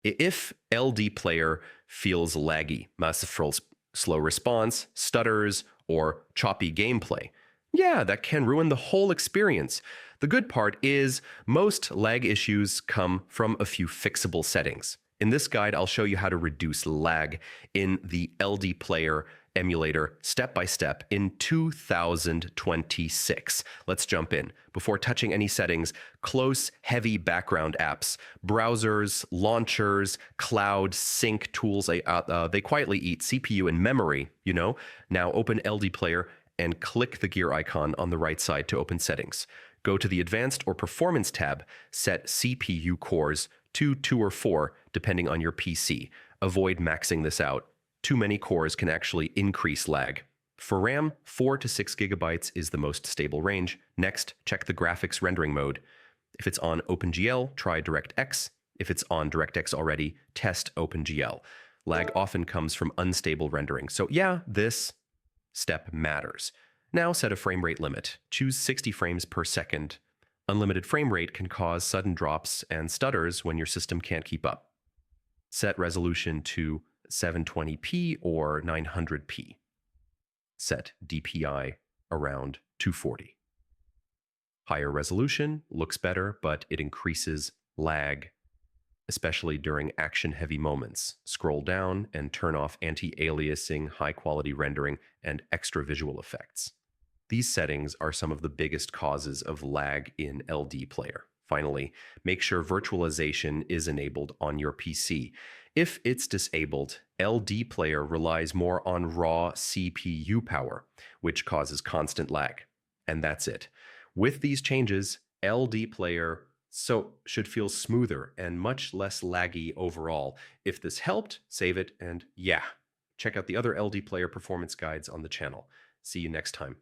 If LDPlayer feels laggy, massive slow response, stutters, or choppy gameplay, yeah, that can ruin the whole experience. The good part is most lag issues come from a few fixable settings. In this guide, I'll show you how to reduce lag in the LDPlayer Emulator step by step in 2026. Let's jump in. Before touching any settings, close heavy background apps, browsers, launchers, cloud, sync tools, they quietly eat CPU and memory, you know. Now open LDPlayer and click the gear icon on the right side to open settings. Go to the Advanced or Performance tab, set CPU cores to 2 or 4, depending on your PC. Avoid maxing this out. Too many cores can actually increase lag. For RAM, 4 to 6 gigabytes is the most stable range. Next, check the graphics rendering mode. If it's on OpenGL, try DirectX. If it's on DirectX already, test OpenGL. Lag often comes from unstable rendering, so yeah, this step matters. Now set a frame rate limit. Choose 60 frames per second. Unlimited frame rate can cause sudden drops and stutters when your system can't keep up. Set resolution to 720p or 900p. Set DPI around 240. Higher resolution looks better, but it increases lag, especially during action-heavy moments. Scroll down and turn off anti-aliasing, high-quality rendering, and extra visual effects. These settings are some of the biggest causes of lag in LDPlayer. Finally, make sure virtualization is enabled on your PC. If it's disabled, LDPlayer relies more on raw CPU power, which causes constant lag. And that's it. With these changes, LDPlayer should feel smoother and much less laggy overall. If this helped, save it, and yeah, check out the other LDPlayer performance guides on the channel. See you next time.